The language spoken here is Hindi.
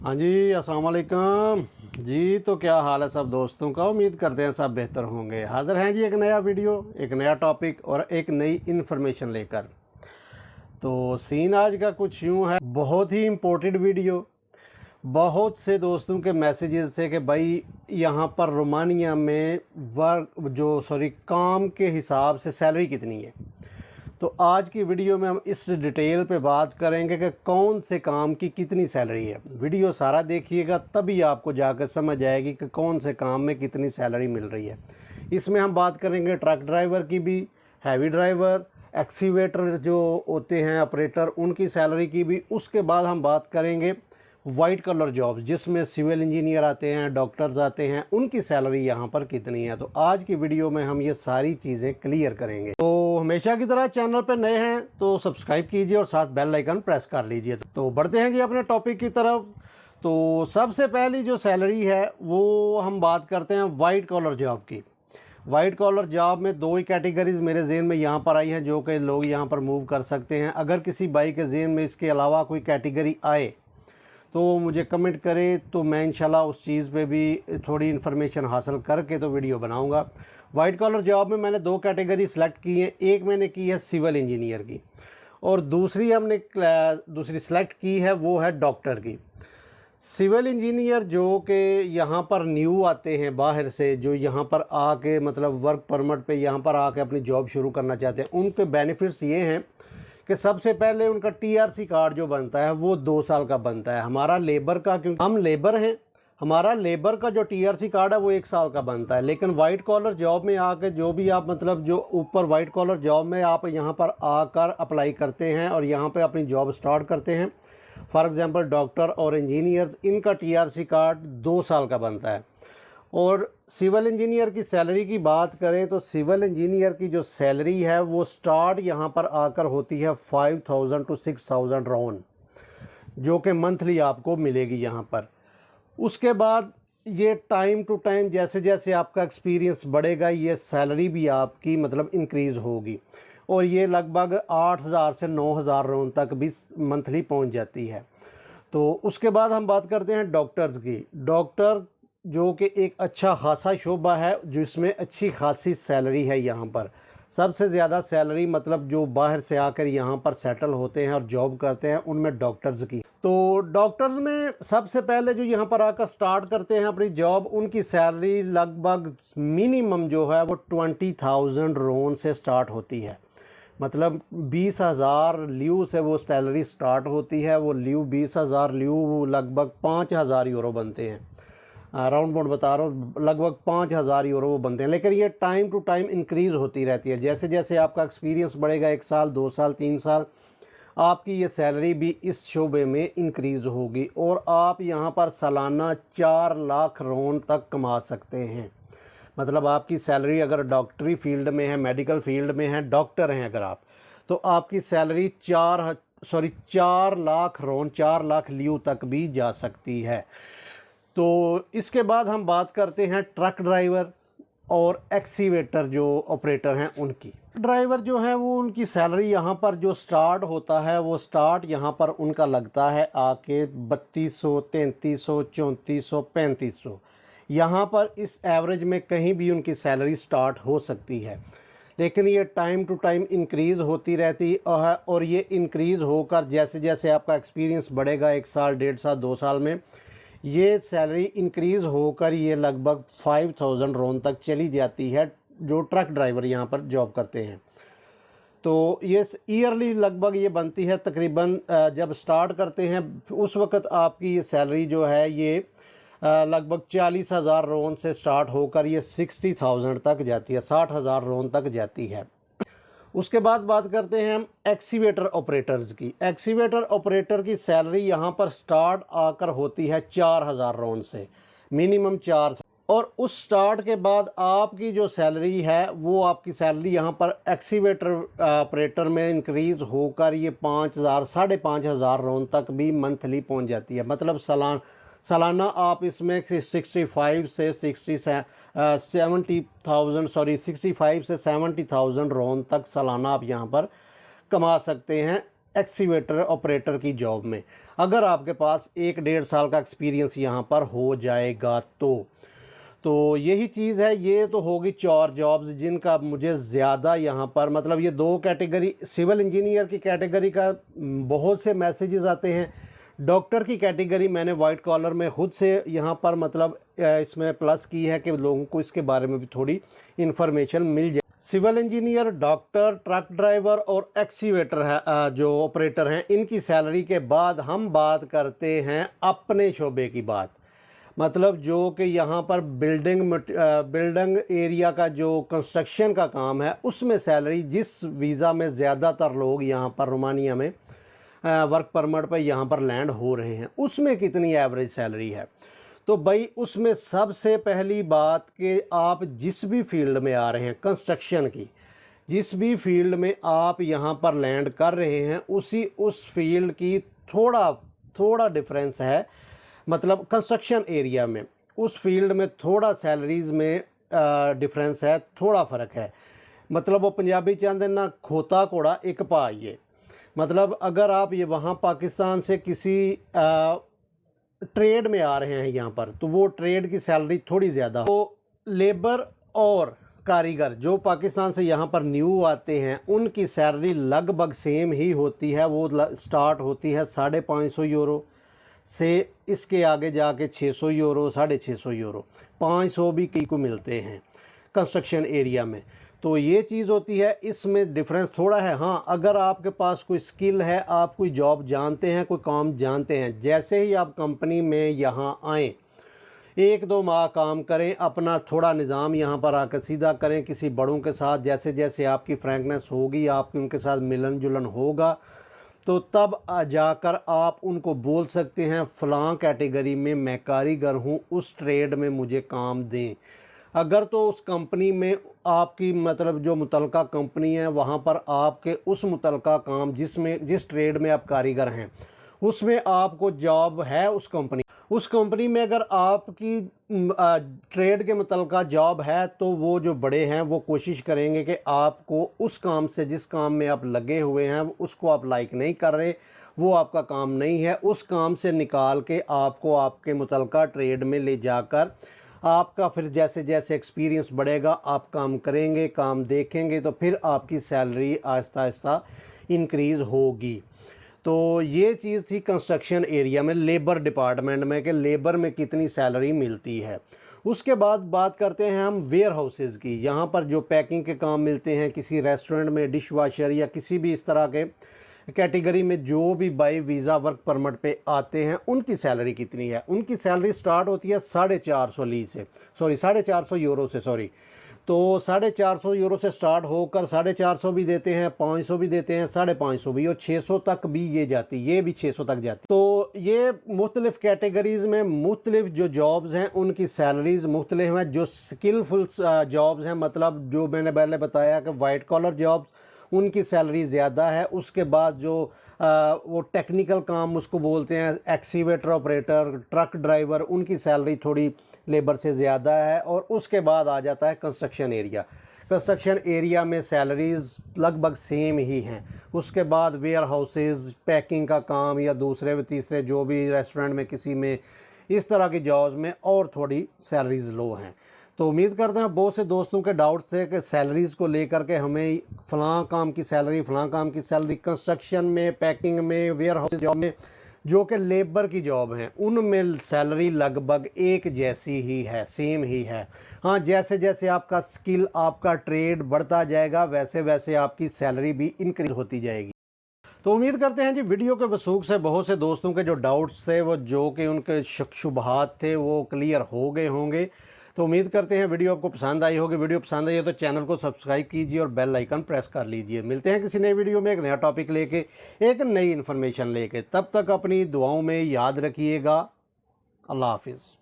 हाँ जी, अस्सलाम वालेकुम जी। तो क्या हाल है सब दोस्तों का। उम्मीद करते हैं सब बेहतर होंगे। हाज़िर हैं जी एक नया वीडियो, एक नया टॉपिक और एक नई इन्फॉर्मेशन लेकर। तो सीन आज का कुछ यूँ है, बहुत ही इम्पोर्टेंट वीडियो। बहुत से दोस्तों के मैसेजेस थे कि भाई यहाँ पर रोमानिया में काम के हिसाब से सैलरी कितनी है। तो आज की वीडियो में हम इस डिटेल पे बात करेंगे कि कौन से काम की कितनी सैलरी है। वीडियो सारा देखिएगा तभी आपको जाकर समझ आएगी कि कौन से काम में कितनी सैलरी मिल रही है। इसमें हम बात करेंगे ट्रक ड्राइवर की भी, हैवी ड्राइवर, एक्सीवेटर जो होते हैं ऑपरेटर, उनकी सैलरी की भी। उसके बाद हम बात करेंगे वाइट कलर जॉब्स जिसमें सिविल इंजीनियर आते हैं, डॉक्टर्स आते हैं, उनकी सैलरी यहाँ पर कितनी है। तो आज की वीडियो में हम ये सारी चीज़ें क्लियर करेंगे। तो हमेशा की तरह चैनल पर नए हैं तो सब्सक्राइब कीजिए और साथ बेल आइकन प्रेस कर लीजिए। तो बढ़ते हैं जी अपने टॉपिक की तरफ। तो सबसे पहली जो सैलरी है वो हम बात करते हैं वाइट कॉलर जॉब की। वाइट कॉलर जॉब में दो ही कैटेगरीज मेरे जेहन में यहाँ पर आई हैं जो कि लोग यहाँ पर मूव कर सकते हैं। अगर किसी भाई के जेहन में इसके अलावा कोई कैटेगरी आए तो मुझे कमेंट करें, तो मैं इंशाल्लाह उस चीज़ पे भी थोड़ी इन्फॉर्मेशन हासिल करके तो वीडियो बनाऊंगा। वाइट कॉलर जॉब में मैंने दो कैटेगरी सेलेक्ट की हैं। एक मैंने की है सिविल इंजीनियर की और दूसरी सेलेक्ट की है वो है डॉक्टर की। सिविल इंजीनियर जो कि यहाँ पर न्यू आते हैं बाहर से, जो यहाँ पर आके मतलब वर्क परमिट पे यहाँ पर आके अपनी जॉब शुरू करना चाहते हैं, उनके बेनिफिट्स ये हैं कि सबसे पहले उनका टीआरसी कार्ड जो बनता है वो 2 साल का बनता है। हमारा लेबर का, क्योंकि हम लेबर हैं, हमारा लेबर का जो टीआरसी कार्ड है वो 1 साल का बनता है। लेकिन वाइट कॉलर जॉब में आके जो भी आप मतलब जो ऊपर वाइट कॉलर जॉब में आप यहाँ पर आकर अप्लाई करते हैं और यहाँ पे अपनी जॉब स्टार्ट करते हैं, फॉर एग्ज़ाम्पल डॉक्टर और इंजीनियर्स, इनका टीआरसी कार्ड 2 साल का बनता है। और सिविल इंजीनियर की सैलरी की बात करें तो सिविल इंजीनियर की जो सैलरी है वो स्टार्ट यहाँ पर आकर होती है 5000 to 6000 राउंड, जो कि मंथली आपको मिलेगी यहाँ पर। उसके बाद ये टाइम टू टाइम जैसे जैसे आपका एक्सपीरियंस बढ़ेगा ये सैलरी भी आपकी मतलब इंक्रीज़ होगी और ये लगभग 8000 से 9000 राउंड तक भी मंथली पहुँच जाती है। तो उसके बाद हम बात करते हैं डॉक्टर्स की। डॉक्टर जो कि एक अच्छा खासा शोबा है जिसमें अच्छी खासी सैलरी है। यहाँ पर सबसे ज़्यादा सैलरी मतलब जो बाहर से आकर यहाँ पर सेटल होते हैं और जॉब करते हैं उनमें डॉक्टर्स की। तो डॉक्टर्स में सबसे पहले जो यहाँ पर आकर स्टार्ट करते हैं अपनी जॉब, उनकी सैलरी लगभग मिनिमम जो है वो 20,000 रोन से स्टार्ट होती है। मतलब 20,000 ल्यू से वो सैलरी स्टार्ट होती है। वो ल्यू 20,000 ल्यू लगभग 5,000 यूरो बनते हैं। राउंड बोर्ड बता रहा हूँ, लगभग 5,000 यूरो वो बनते हैं। लेकिन ये टाइम टू टाइम इंक्रीज़ होती रहती है। जैसे जैसे आपका एक्सपीरियंस बढ़ेगा, 1 साल 2 साल 3 साल, आपकी ये सैलरी भी इस शोबे में इंक्रीज़ होगी और आप यहाँ पर सालाना 4 लाख रोन तक कमा सकते हैं। मतलब आपकी सैलरी अगर डॉक्टरी फील्ड में है, मेडिकल फील्ड में है, डॉक्टर हैं अगर आप, तो आपकी सैलरी 4 लाख रोन, 4 लाख ल्यू तक भी जा सकती है। तो इसके बाद हम बात करते हैं ट्रक ड्राइवर और एक्सीवेटर जो ऑपरेटर हैं उनकी। ड्राइवर जो है वो उनकी सैलरी यहाँ पर जो स्टार्ट होता है वो स्टार्ट यहाँ पर उनका लगता है आके 3200, 3300, 3400, 3500। यहाँ पर इस एवरेज में कहीं भी उनकी सैलरी स्टार्ट हो सकती है। लेकिन ये टाइम टू टाइम इंक्रीज़ होती रहती है और ये इंक्रीज़ होकर जैसे जैसे आपका एक्सपीरियंस बढ़ेगा, 1 साल 1.5 साल 2 साल में, ये सैलरी इंक्रीज़ होकर ये लगभग 5000 रोन तक चली जाती है जो ट्रक ड्राइवर यहाँ पर जॉब करते हैं। तो ये ईयरली लगभग ये बनती है तकरीबन, जब स्टार्ट करते हैं उस वक्त आपकी ये सैलरी जो है ये लगभग 40,000 रोन से स्टार्ट होकर ये 60,000 तक जाती है, 60,000 रोन तक जाती है। उसके बाद बात करते हैं हम एक्सीवेटर ऑपरेटर्स की। एक्सीवेटर ऑपरेटर की सैलरी यहाँ पर स्टार्ट आकर होती है 4,000 राउंड से, मिनिमम 4। और उस स्टार्ट के बाद आपकी जो सैलरी है वो आपकी सैलरी यहाँ पर एक्सीवेटर ऑपरेटर में इंक्रीज़ होकर ये 5,000 5,500 राउंड तक भी मंथली पहुँच जाती है। मतलब सालाना आप इसमें 65 से 70,000 रोन तक सालाना आप यहाँ पर कमा सकते हैं एक्सीवेटर ऑपरेटर की जॉब में, अगर आपके पास 1-1.5 साल का एक्सपीरियंस यहाँ पर हो जाएगा तो यही चीज़ है। ये तो होगी 4 जॉब्स जिनका मुझे ज़्यादा यहाँ पर मतलब ये 2 कैटेगरी, सिविल इंजीनियर की कैटेगरी का बहुत से मैसेजेस आते हैं। डॉक्टर की कैटेगरी मैंने वाइट कॉलर में ख़ुद से यहाँ पर मतलब इसमें प्लस की है कि लोगों को इसके बारे में भी थोड़ी इन्फॉर्मेशन मिल जाए। Civil engineer, doctor, truck driver और एक्सीवेटर है जो ऑपरेटर हैं, इनकी सैलरी के बाद हम बात करते हैं अपने शोबे की बात, मतलब जो कि यहाँ पर बिल्डिंग एरिया का जो कंस्ट्रक्शन का काम है उसमें सैलरी, जिस वीज़ा में ज़्यादातर लोग यहाँ पर रोमानिया में वर्क परमिट पर यहाँ पर लैंड हो रहे हैं, उसमें कितनी एवरेज सैलरी है। तो भाई उसमें सबसे पहली बात कि आप जिस भी फील्ड में आ रहे हैं कंस्ट्रक्शन की, जिस भी फील्ड में आप यहाँ पर लैंड कर रहे हैं उस फील्ड की थोड़ा डिफरेंस है। मतलब कंस्ट्रक्शन एरिया में उस फील्ड में थोड़ा सैलरीज़ में डिफरेंस है, थोड़ा फ़र्क है। मतलब वो पंजाबी चाहते ना खोता घोड़ा एक पा आइए। मतलब अगर आप ये वहाँ पाकिस्तान से किसी ट्रेड में आ रहे हैं यहाँ पर, तो वो ट्रेड की सैलरी थोड़ी ज़्यादा। तो लेबर और कारीगर जो पाकिस्तान से यहाँ पर न्यू आते हैं उनकी सैलरी लगभग सेम ही होती है। वो स्टार्ट होती है 550 यूरो से, इसके आगे जाके 600 यूरो, 650 यूरो, 500 भी कई को मिलते हैं कंस्ट्रक्शन एरिया में। तो ये चीज़ होती है, इसमें डिफरेंस थोड़ा है। हाँ, अगर आपके पास कोई स्किल है, आप कोई जॉब जानते हैं, कोई काम जानते हैं, जैसे ही आप कंपनी में यहाँ आएँ 1-2 माह काम करें, अपना थोड़ा निज़ाम यहाँ पर आकर सीधा करें किसी बड़ों के साथ, जैसे जैसे आपकी फ्रैंकनेस होगी, आपकी उनके साथ मिलन जुलन होगा, तो तब जाकर आप उनको बोल सकते हैं फ़लाँ कैटेगरी में मैं कारीगर हूँ, उस ट्रेड में मुझे काम दें। अगर तो उस कंपनी में आपकी मतलब जो मुतलका कंपनी है वहाँ पर आपके उस मुतलका काम जिस ट्रेड में आप कारीगर हैं उसमें आपको जॉब है उस कंपनी में अगर आपकी ट्रेड के मुतलका जॉब है, तो वो जो बड़े हैं वो कोशिश करेंगे कि आपको उस काम से, जिस काम में आप लगे हुए हैं उसको आप लाइक नहीं कर रहे, वो आपका काम नहीं है, उस काम से निकाल के आपको आपके मुतलका ट्रेड में ले जाकर आपका फिर जैसे जैसे एक्सपीरियंस बढ़ेगा आप काम करेंगे, काम देखेंगे, तो फिर आपकी सैलरी आहिस्ता आहिस्ता इंक्रीज़ होगी। तो ये चीज़ थी कंस्ट्रक्शन एरिया में लेबर डिपार्टमेंट में कि लेबर में कितनी सैलरी मिलती है। उसके बाद बात करते हैं हम वेयर हाउसेज़ की। यहाँ पर जो पैकिंग के काम मिलते हैं किसी रेस्टोरेंट में, डिश वाशर या किसी भी इस तरह के कैटेगरी में जो भी बाई वीज़ा वर्क परमिट पे आते हैं, उनकी सैलरी कितनी है। उनकी सैलरी स्टार्ट होती है 450 यूरो से तो 450 यूरो से स्टार्ट होकर 450 भी देते हैं, 500 भी देते हैं, 550 भी, और 600 तक भी ये भी 600 तक जाती। तो ये मुख्तलिफ़ कैटेगरीज़ में मुख्तलिफ़ जो जॉब्स हैं उनकी सैलरीज़ मुख्तलिफ हैं। जो स्किलफुल जॉब्स हैं, मतलब जो मैंने पहले बताया कि वाइट कॉलर जॉब्स, उनकी सैलरी ज़्यादा है। उसके बाद जो वो टेक्निकल काम उसको बोलते हैं, एक्सीवेटर ऑपरेटर, ट्रक ड्राइवर, उनकी सैलरी थोड़ी लेबर से ज़्यादा है। और उसके बाद आ जाता है कंस्ट्रक्शन एरिया। कंस्ट्रक्शन एरिया में सैलरीज़ लगभग सेम ही हैं। उसके बाद वेयर हाउसेज़, पैकिंग का काम, या दूसरे व तीसरे जो भी रेस्टोरेंट में किसी में इस तरह की जॉब्स में और थोड़ी सैलरीज़ लो हैं। तो उम्मीद करते हैं बहुत से दोस्तों के डाउट्स थे कि सैलरीज़ को लेकर के हमें फ़लाँ काम की सैलरी, फ़लाँ काम की सैलरी, कंस्ट्रक्शन में, पैकिंग में, वेयर हाउस जॉब में जो कि लेबर की जॉब हैं उनमें सैलरी लगभग एक जैसी ही है, सेम ही है। हाँ, जैसे जैसे आपका स्किल, आपका ट्रेड बढ़ता जाएगा वैसे वैसे आपकी सैलरी भी इंक्रीज होती जाएगी। तो उम्मीद करते हैं जी वीडियो के वसूख से बहुत से दोस्तों के जो डाउट्स थे, वो जो कि उनके शक शुबहात थे, वो क्लियर हो गए होंगे। तो उम्मीद करते हैं वीडियो आपको पसंद आई होगी। वीडियो पसंद आई है तो चैनल को सब्सक्राइब कीजिए और बेल आइकन प्रेस कर लीजिए। मिलते हैं किसी नई वीडियो में एक नया टॉपिक लेके, एक नई इन्फॉर्मेशन लेके। तब तक अपनी दुआओं में याद रखिएगा। अल्लाह हाफिज़।